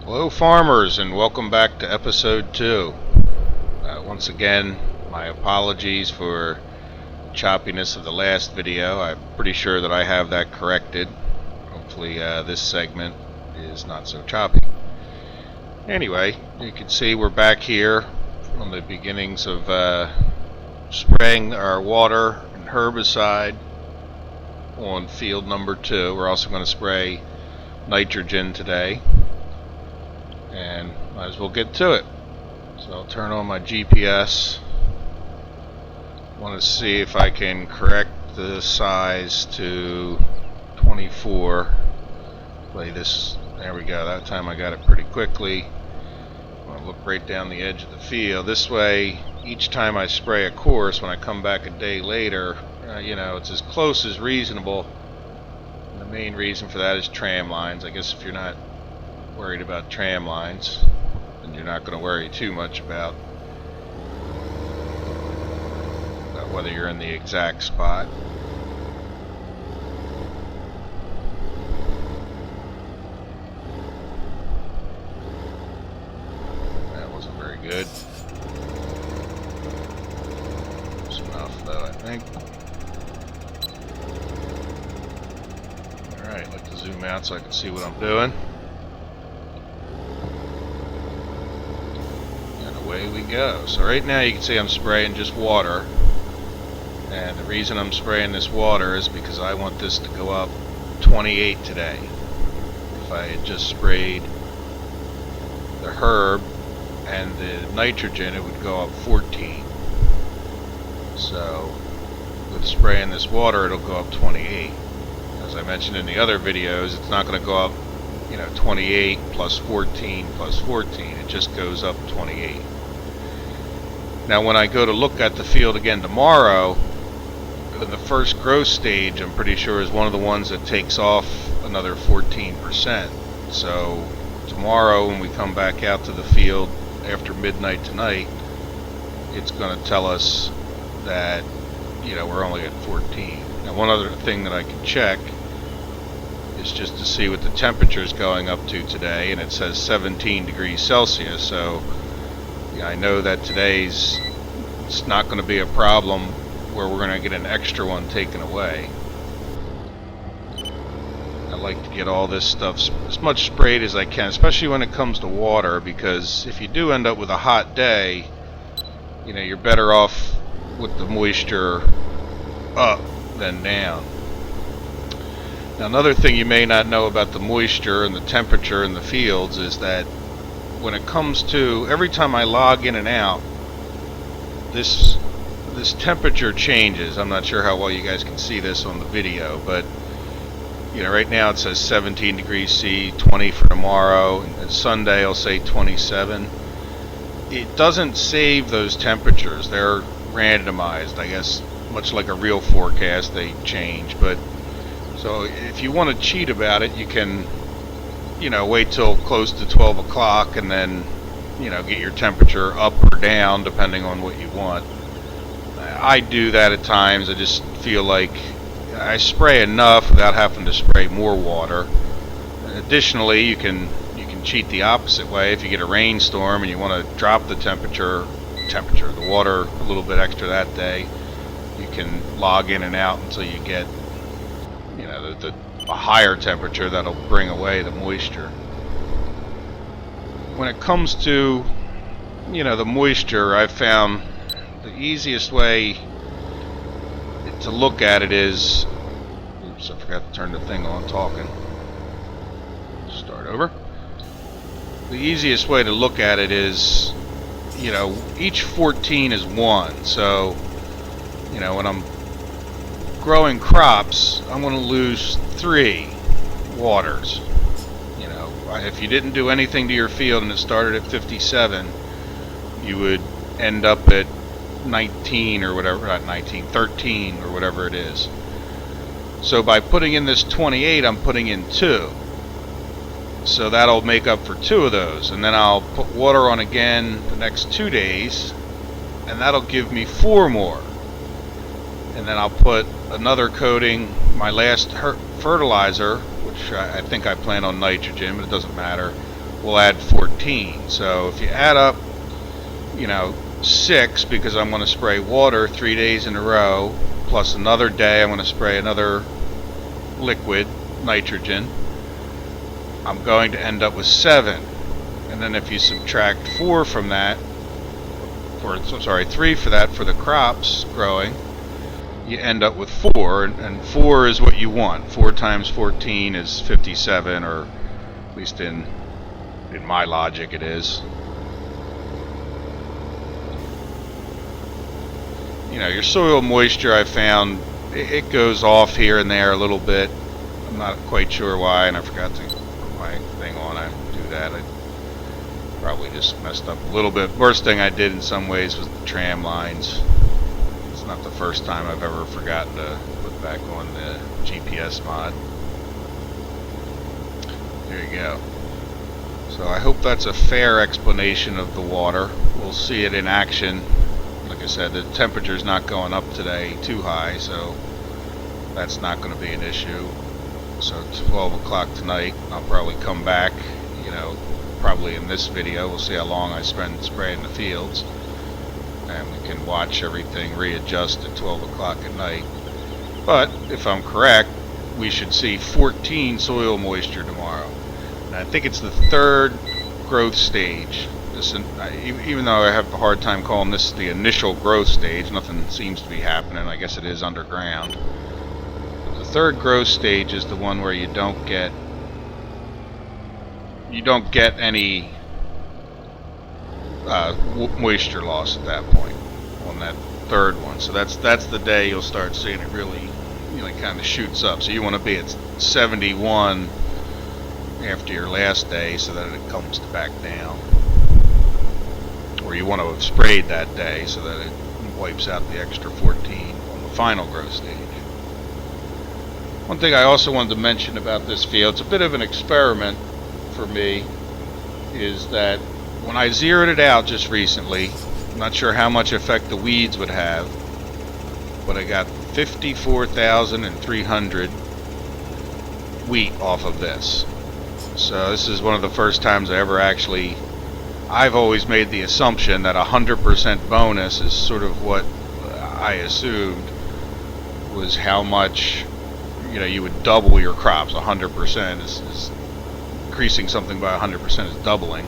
Hello farmers, and welcome back to episode 2. Once again, my apologies for the choppiness of the last video. I'm pretty sure that I have that corrected. Hopefully this segment is not so choppy. Anyway, you can see we're back here on the beginnings of spraying our water and herbicide on field number 2. We're also going to spray nitrogen today. And might as well get to it. So I'll turn on my GPS. Want to see if I can correct the size to 24. Play this. There we go. That time I got it pretty quickly. I want to look right down the edge of the field. This way, each time I spray a course, when I come back a day later, it's as close as reasonable. And the main reason for that is tram lines. I guess if you're not worried about tram lines, and you're not going to worry too much about whether you're in the exact spot. That wasn't very good. Close enough though, I think. Alright, I'd like to zoom out so I can see what I'm doing. Away we go. So right now you can see I'm spraying just water, and the reason I'm spraying this water is because I want this to go up 28 today. If I had just sprayed the herb and the nitrogen, it would go up 14. So with spraying this water, it'll go up 28. As I mentioned in the other videos, it's not going to go up 28 plus 14 plus 14. It just goes up 28. Now when I go to look at the field again tomorrow, in the first growth stage, I'm pretty sure is one of the ones that takes off another 14%. So tomorrow when we come back out to the field after midnight tonight, it's going to tell us that we're only at 14. Now one other thing that I can check is just to see what the temperature is going up to today, and it says 17 degrees Celsius. So I know that it's not going to be a problem where we're going to get an extra one taken away. I like to get all this stuff as much sprayed as I can, especially when it comes to water, because if you do end up with a hot day, you're better off with the moisture up than down. Now another thing you may not know about the moisture and the temperature in the fields is that when it comes to every time I log in and out, this temperature changes. I'm not sure how well you guys can see this on the video, but right now it says 17 degrees C, 20 for tomorrow, and Sunday I'll say 27. It doesn't save those temperatures. They're randomized, I guess, much like a real forecast. They change, but so if you want to cheat about it, you can wait till close to 12 o'clock and then get your temperature up or down depending on what you want. I do that at times. I just feel like I spray enough without having to spray more water. Additionally, you can cheat the opposite way. If you get a rainstorm and you want to drop the the water a little bit extra that day, you can log in and out until you get a higher temperature that'll bring away the moisture. When it comes to the moisture, I've found the easiest way to look at it is, oops, I forgot to turn the thing on talking. Start over. The easiest way to look at it is, each 14 is 1. So, when I'm growing crops, I'm going to lose 3 waters. If you didn't do anything to your field and it started at 57, you would end up at 19 or whatever, not 19, 13 or whatever it is. So by putting in this 28, I'm putting in 2. So that'll make up for 2 of those, and then I'll put water on again the next 2 days, and that'll give me 4 more. And then I'll put another coating, my last fertilizer, which I think I plan on nitrogen, but it doesn't matter, we'll add 14. So if you add up, 6, because I'm going to spray water 3 days in a row, plus another day I'm going to spray another liquid, nitrogen, I'm going to end up with 7. And then if you subtract 4 from that, 3 for that for the crops growing, you end up with 4, and 4 is what you want. 4 times 14 is 57, or at least in my logic it is. Your soil moisture, I found, it goes off here and there a little bit. I'm not quite sure why, and I forgot to put my thing on. I do that. I probably just messed up a little bit. Worst thing I did in some ways was the tram lines. It's not the first time I've ever forgotten to put back on the GPS mod. There you go. So I hope that's a fair explanation of the water. We'll see it in action. Like I said, the temperature's not going up today too high, so that's not going to be an issue. So 12 o'clock tonight, I'll probably come back, probably in this video. We'll see how long I spend spraying the fields, and we can watch everything readjust at 12 o'clock at night. But if I'm correct, we should see 14 soil moisture tomorrow. And I think it's the 3rd growth stage. Even though I have a hard time calling this the initial growth stage, nothing seems to be happening. I guess it is underground. But the 3rd growth stage is the one where you don't get any moisture loss at that point on that 3rd one. So that's the day you'll start seeing it really, kind of shoots up. So you want to be at 71 after your last day so that it comes back down. Or you want to have sprayed that day so that it wipes out the extra 14 on the final growth stage. One thing I also wanted to mention about this field, it's a bit of an experiment for me, is that when I zeroed it out just recently, I'm not sure how much effect the weeds would have, but I got 54,300 wheat off of this. So this is one of the first times I ever actually, I've always made the assumption that 100% bonus is sort of what I assumed was how much, you would double your crops. 100% is increasing something by 100% is doubling.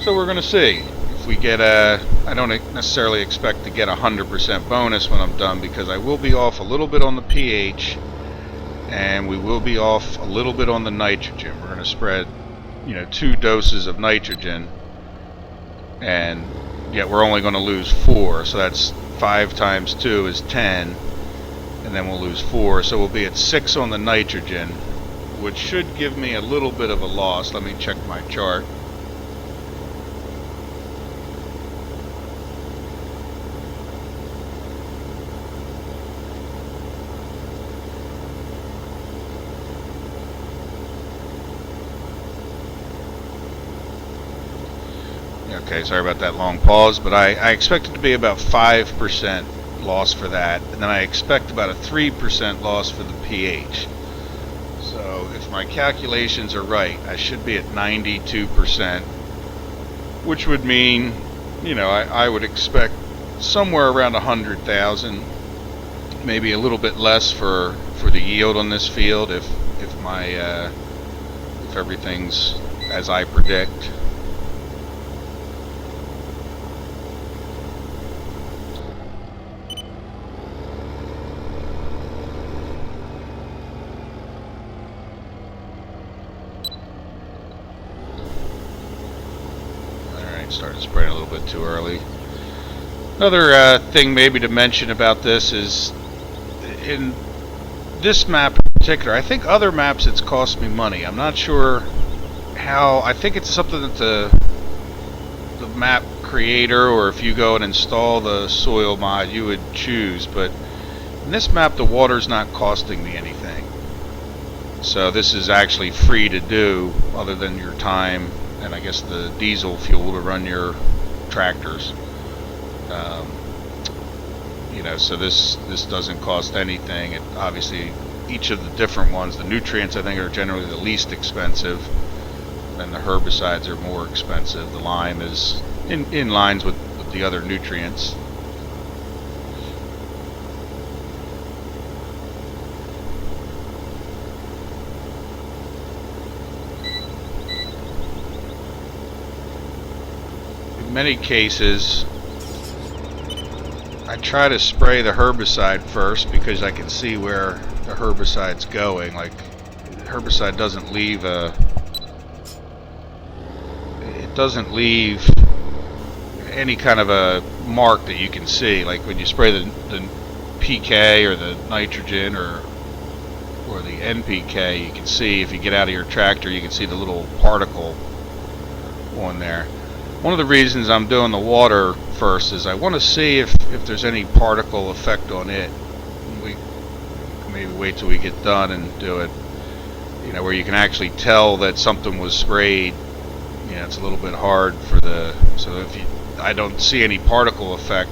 So we're going to see if we get I don't necessarily expect to get 100% bonus when I'm done, because I will be off a little bit on the pH, and we will be off a little bit on the nitrogen. We're going to spread 2 doses of nitrogen, and yet we're only going to lose 4, so that's 5 times 2 is 10, and then we'll lose 4, so we'll be at 6 on the nitrogen, which should give me a little bit of a loss. Let me check my chart. Okay, sorry about that long pause, but I expect it to be about 5% loss for that, and then I expect about a 3% loss for the pH. So if my calculations are right, I should be at 92%, which would mean, I would expect somewhere around 100,000, maybe a little bit less for the yield on this field if everything's as I predict. Started spraying a little bit too early. Another thing maybe to mention about this is, in this map in particular, I think other maps it's cost me money. I'm not sure how. I think it's something that the map creator, or if you go and install the soil mod, you would choose. But in this map, the water's not costing me anything. So this is actually free to do, other than your time and I guess the diesel fuel to run your tractors. So this doesn't cost anything. It obviously, each of the different ones, the nutrients I think are generally the least expensive. then the herbicides are more expensive. The lime is in lines with the other nutrients. In many cases, I try to spray the herbicide first because I can see where the herbicide's going. Like, the herbicide doesn't leave any kind of a mark that you can see. Like when you spray the PK or the nitrogen or the NPK, you can see, if you get out of your tractor, you can see the little particle on there. One of the reasons I'm doing the water first is I want to see if there's any particle effect on it. We maybe wait till we get done and do it, where you can actually tell that something was sprayed. It's a little bit hard so if I don't see any particle effect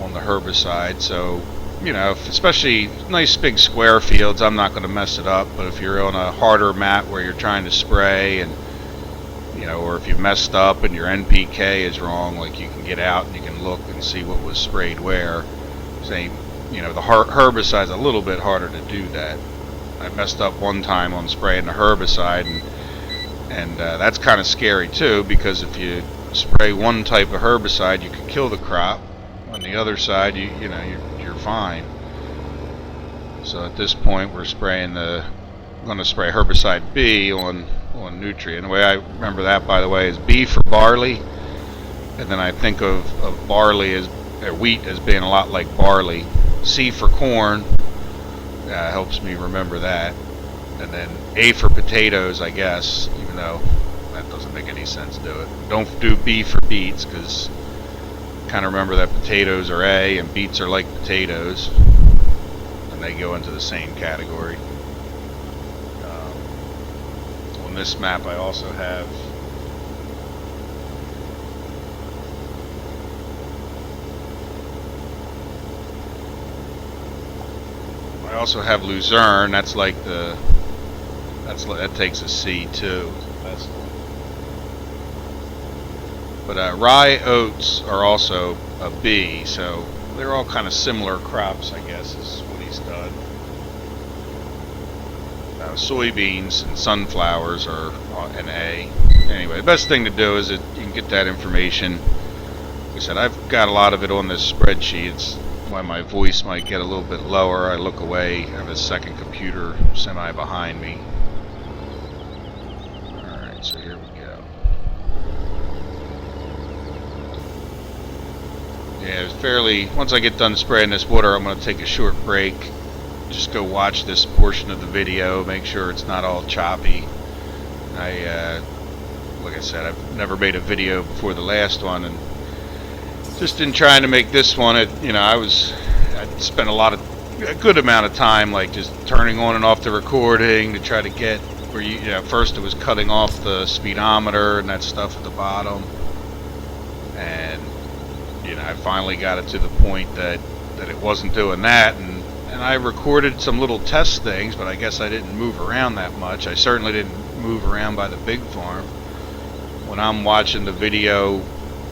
on the herbicide, so especially nice big square fields, I'm not going to mess it up. But if you're on a harder mat where you're trying to spray, and or if you messed up and your NPK is wrong, like, you can get out and you can look and see what was sprayed where. Same, the herbicide's a little bit harder to do that. I messed up one time on spraying the herbicide, and that's kind of scary too, because if you spray one type of herbicide, you can kill the crop. On the other side, you're fine. So at this point, we're going to spray herbicide B on nutrient. The way I remember that, by the way, is B for barley, and then I think of barley wheat as being a lot like barley. C for corn helps me remember that, and then A for potatoes, I guess, even though that doesn't make any sense. Don't do B for beets, because kind of remember that potatoes are A and beets are like potatoes, and they go into the same category. On this map, I also have Luzerne. That's like that takes a C too. But rye, oats are also a B, so they're all kind of similar crops, I guess, is what he's done. Soybeans and sunflowers are an A. Anyway, the best thing to do is that you can get that information. Like I said, I've got a lot of it on this spreadsheet. It's why my voice might get a little bit lower. I look away, I have a second computer semi behind me. Alright, so here we go. Yeah, it's once I get done spraying this water, I'm going to take a short break. Just go watch this portion of the video, make sure it's not all choppy. Like I said, I've never made a video before the last one, and just in trying to make this one, I spent a good amount of time, like, just turning on and off the recording to try to get where first it was cutting off the speedometer and that stuff at the bottom, and I finally got it to the point that it wasn't doing that, and I recorded some little test things, but I guess I didn't move around that much. I certainly didn't move around by the big farm. When I'm watching the video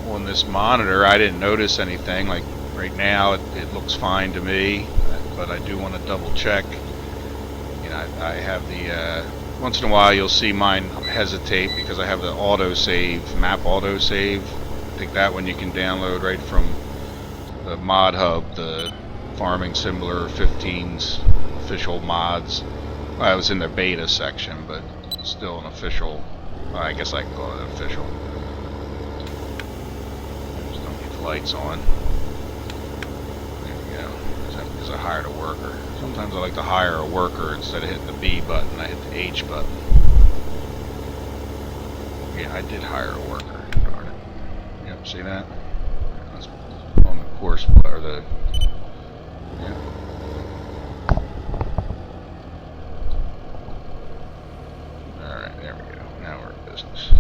on this monitor, I didn't notice anything. Like right now, it looks fine to me, but I do want to double check. I have the once in a while you'll see mine hesitate because I have the map autosave. I think that one you can download right from the mod hub, the Farming Simulator 15's official mods. Well, I was in the beta section, but still an official. Well, I guess I can call it official. Just don't get the lights on. There we go. Because I hired a worker. Sometimes I like to hire a worker instead of hitting the B button. I hit the H button. Yeah, I did hire a worker. Darn it. Yep, see that? That's on the course, or the. Yeah. Alright, there we go. Now we're in business.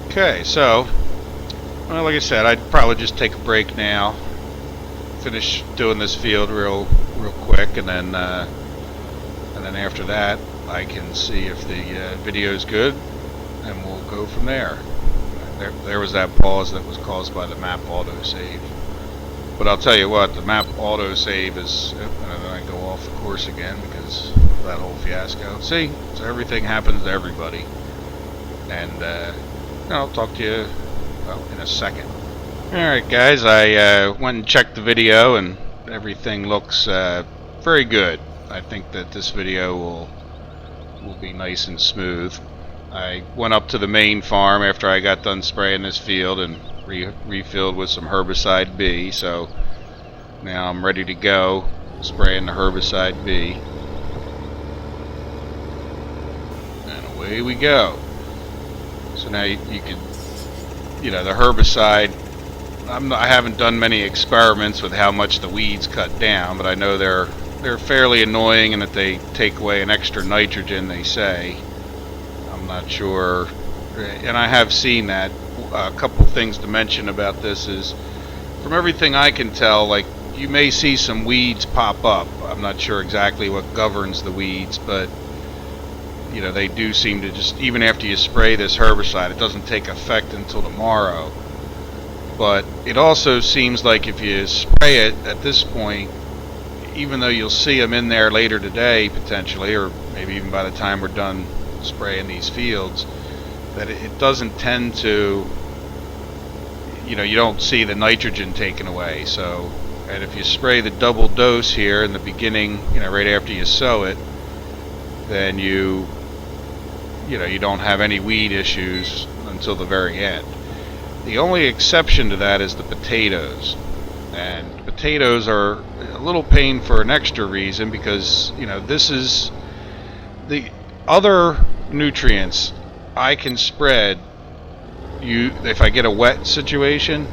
Okay, so, well, like I said, I'd probably just take a break now. Finish doing this field real quick, and then after that, I can see if the video is good, and we'll go from there. There was that pause that was caused by the map autosave. But I'll tell you what, the map autosave is, and then I go off the course again because of that whole fiasco. See, so everything happens to everybody. And I'll talk to you, well, in a second. Alright guys, I went and checked the video and everything looks very good. I think that this video will be nice and smooth. I went up to the main farm after I got done spraying this field and refilled with some herbicide B, so now I'm ready to go spraying the herbicide B. And away we go. So now you can, the herbicide, I haven't done many experiments with how much the weeds cut down, but I know they're fairly annoying and that they take away an extra nitrogen, they say. I'm not sure, and I have seen that. A couple things to mention about this is, from everything I can tell, like, you may see some weeds pop up. I'm not sure exactly what governs the weeds, but they do seem to just, even after you spray this herbicide, it doesn't take effect until tomorrow. But it also seems like if you spray it at this point, even though you'll see them in there later today potentially, or maybe even by the time we're done spraying these fields, that it doesn't tend to, you don't see the nitrogen taken away. So, and if you spray the double dose here in the beginning, right after you sow it, then you don't have any weed issues until the very end. The only exception to that is the potatoes. And potatoes are a little pain for an extra reason, because this is the other nutrients I can spread. If I get a wet situation,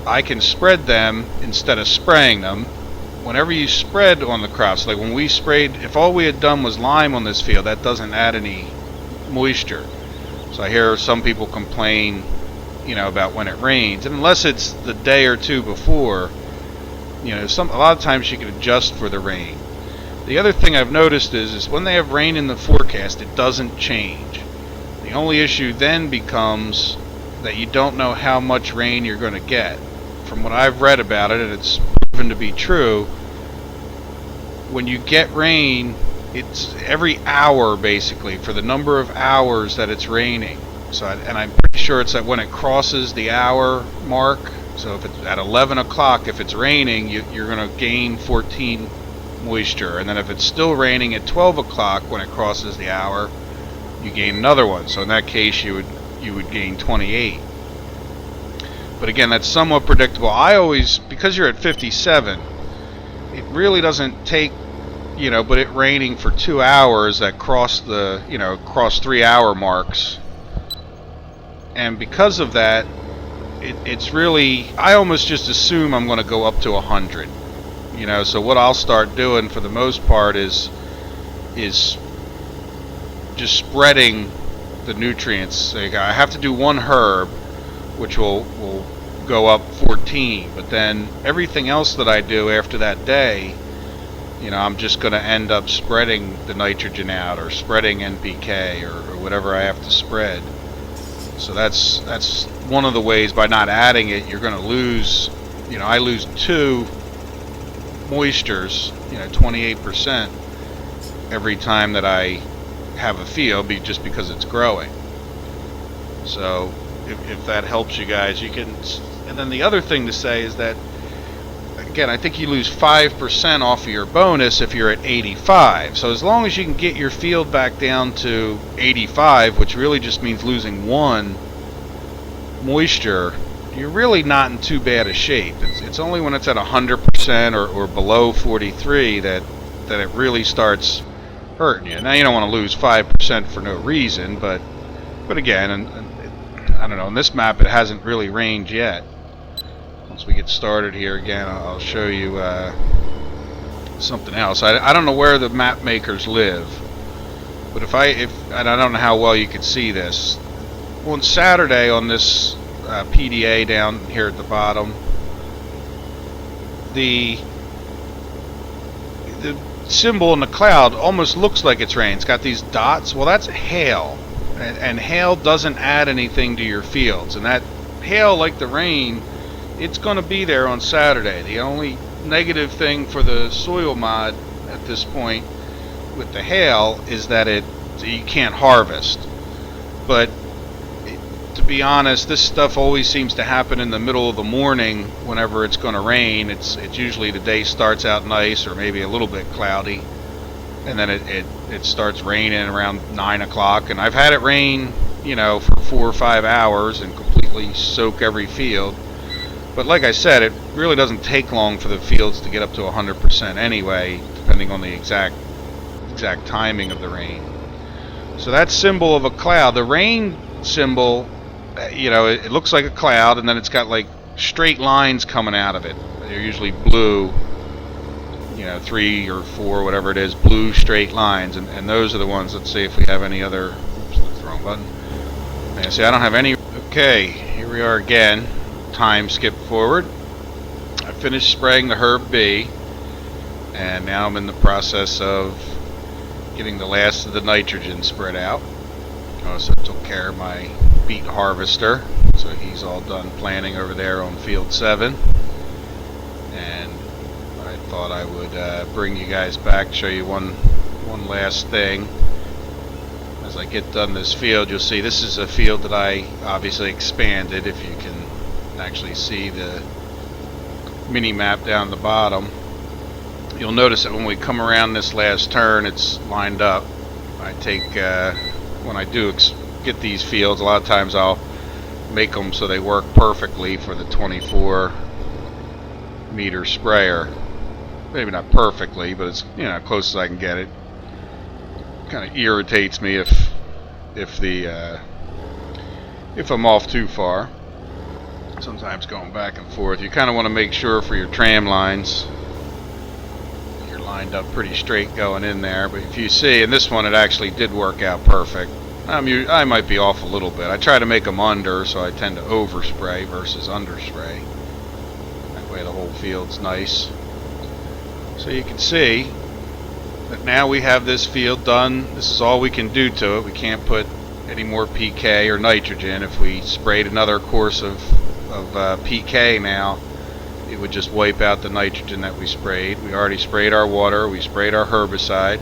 I can spread them instead of spraying them. Whenever you spread on the crops, like when we sprayed, if all we had done was lime on this field, that doesn't add any moisture. So I hear some people complain, about when it rains, and unless it's the day or two before, a lot of times you can adjust for the rain. The other thing I've noticed is when they have rain in the forecast, it doesn't change. The only issue then becomes that you don't know how much rain you're going to get. From what I've read about it, and it's proven to be true, when you get rain, it's every hour basically for the number of hours that it's raining. So, and I'm pretty sure it's that when it crosses the hour mark. So if it's at 11 o'clock, if it's raining, you're going to gain 14 moisture, and then if it's still raining at 12 o'clock when it crosses the hour, you gain another one. So in that case, you would gain 28. But again, that's somewhat predictable. I always, because you're at 57, it really doesn't take, but it raining for 2 hours that cross the, cross 3 hour marks. And because of that, it's really, I almost just assume I'm going to go up to 100. So what I'll start doing for the most part is just spreading the nutrients. Like, I have to do one herb, which will go up 14, but then everything else that I do after that day, I'm just going to end up spreading the nitrogen out, or spreading NPK, or whatever I have to spread. So that's one of the ways. By not adding it, you're going to lose, I lose 2 moistures, 28% every time that I have a field, just because it's growing. So if that helps you guys, you can. And then the other thing to say is that, again, I think you lose 5% off of your bonus if you're at 85. So as long as you can get your field back down to 85, which really just means losing 1 moisture, you're really not in too bad a shape. It's only when it's at 100% or below 43 that it really starts hurting you. Now, you don't want to lose 5% for no reason, but again, and I don't know, on this map it hasn't really rained yet. Once we get started here again, I'll show you something else. I don't know where the map makers live, but and I don't know how well you can see this. On Saturday on this PDA down here at the bottom, the symbol in the cloud almost looks like it's rain. It's got these dots. Well, that's hail, and hail doesn't add anything to your fields. And that hail, like the rain, it's going to be there on Saturday. The only negative thing for the soil mod at this point with the hail is that you can't harvest. But to be honest, this stuff always seems to happen in the middle of the morning whenever it's going to rain. It's usually the day starts out nice or maybe a little bit cloudy, and then it starts raining around 9 o'clock. And I've had it rain, for 4 or 5 hours and completely soak every field. But like I said, it really doesn't take long for the fields to get up to 100% anyway, depending on the exact timing of the rain. So that symbol of a cloud, the rain symbol, it looks like a cloud, and then it's got like straight lines coming out of it. They're usually blue, 3 or 4, whatever it is, blue straight lines, and those are the ones. Let's see if we have any other. Oops, that's the wrong button. Yeah, see, I don't have any. Okay, here we are again. Time skip forward. I finished spraying the Herb B, and now I'm in the process of getting the last of the nitrogen spread out. I also took care of my beet harvester, so he's all done planting over there on field 7. And I thought I would bring you guys back, show you one last thing. As I get done this field, you'll see this is a field that I obviously expanded. If you can actually see the mini map down the bottom, you'll notice that when we come around this last turn, it's lined up. I take when I do get these fields, a lot of times I'll make them so they work perfectly for the 24 meter sprayer. Maybe not perfectly, but it's close as I can get it. Kind of irritates me if I'm off too far. Sometimes going back and forth, you kind of want to make sure for your tram lines you're lined up pretty straight going in there. But if you see, in this one it actually did work out perfect. I might be off a little bit. I try to make them under, so I tend to overspray versus underspray. That way the whole field's nice. So you can see that now we have this field done. This is all we can do to it. We can't put any more PK or nitrogen. If we sprayed another course of PK now, it would just wipe out the nitrogen that we sprayed. We already sprayed our water, we sprayed our herbicide.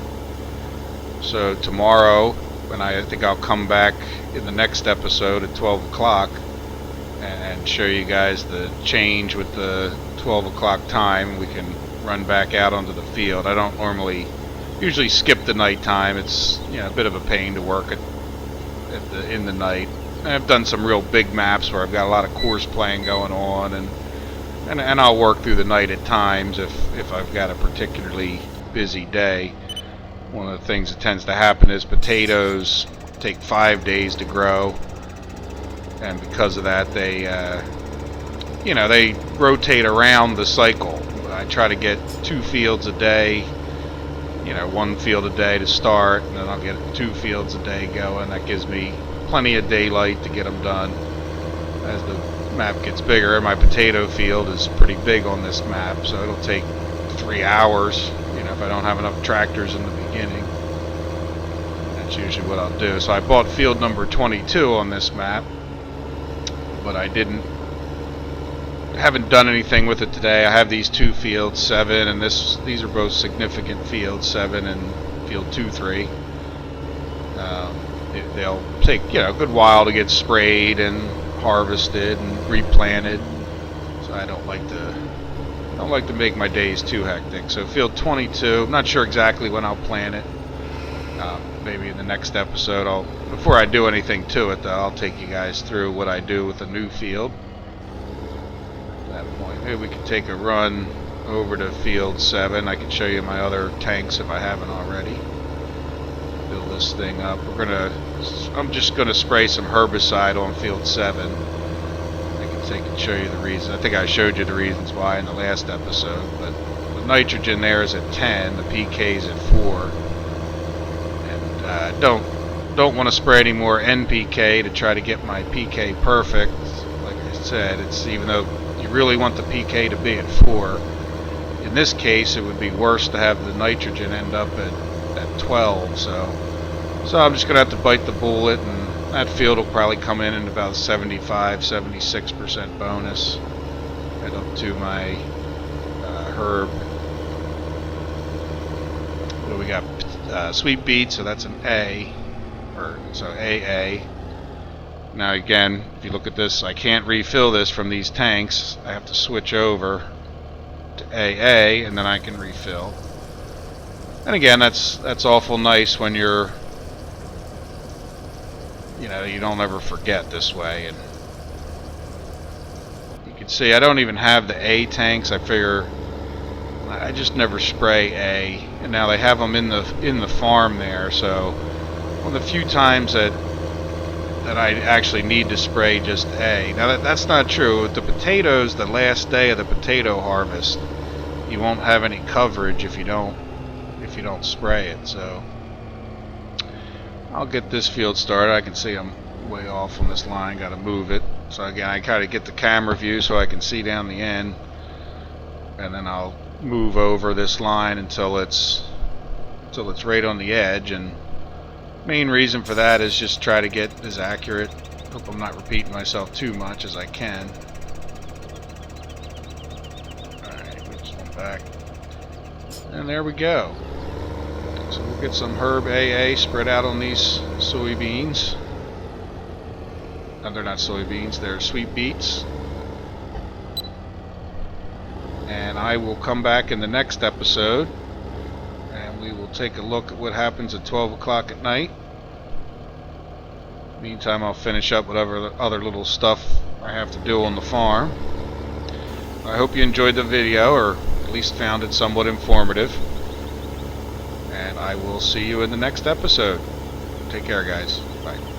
So tomorrow, when I think I'll come back in the next episode at 12 o'clock and show you guys the change with the 12 o'clock time, we can run back out onto the field. I don't usually skip the night time. It's a bit of a pain to work in the night. I've done some real big maps where I've got a lot of course playing going on, and I'll work through the night at times if I've got a particularly busy day. One of the things that tends to happen is potatoes take 5 days to grow, and because of that they they rotate around the cycle. I try to get 2 fields a day, 1 field a day to start, and then I'll get 2 fields a day going. That gives me plenty of daylight to get them done. As the map gets bigger, my potato field is pretty big on this map, so it'll take 3 hours, if I don't have enough tractors in the beginning. That's usually what I'll do. So I bought field number 22 on this map, but I haven't done anything with it today. I have these 2 fields, 7, and these are both significant fields, 7 and field 2-3. They'll take a good while to get sprayed and harvested and replanted. So I don't like to make my days too hectic. So field 22, I'm not sure exactly when I'll plant it. Maybe in the next episode. Before I do anything to it, though, I'll take you guys through what I do with the new field. At that point, maybe we can take a run over to field 7. I can show you my other tanks if I haven't already. Build this thing up. I'm just gonna spray some herbicide on field 7. I can take and show you the reason. I think I showed you the reasons why in the last episode. But the nitrogen there is at 10, the PK's at 4, and don't want to spray any more NPK to try to get my PK perfect. Like I said, it's even though you really want the PK to be at 4, in this case, it would be worse to have the nitrogen end up at 12. So I'm just going to have to bite the bullet, and that field will probably come in about 75-76% bonus. Head up to my herb. What do we got? Sweet beet, so that's an A, or so AA. Now again, if you look at this, I can't refill this from these tanks. I have to switch over to AA, and then I can refill. And again, that's awful nice when you're, you know, you don't ever forget this way. And you can see I don't even have the A tanks. I figure I just never spray A, and now they have them in the farm there. So one of the few times that I actually need to spray just A. Now that's not true. With the potatoes, the last day of the potato harvest, you won't have any coverage if you don't spray it. So I'll get this field started. I can see I'm way off on this line. Got to move it. So again, I kind of get the camera view so I can see down the end, and then I'll move over this line until it's right on the edge. And main reason for that is just try to get as accurate. Hope I'm not repeating myself too much as I can. Alright, move this one back. And there we go. So we'll get some herb AA spread out on these soybeans. No, they're not soybeans, they're sweet beets. And I will come back in the next episode, and we will take a look at what happens at 12 o'clock at night. Meantime, I'll finish up whatever other little stuff I have to do on the farm. I hope you enjoyed the video, or at least found it somewhat informative. And I will see you in the next episode. Take care, guys. Bye.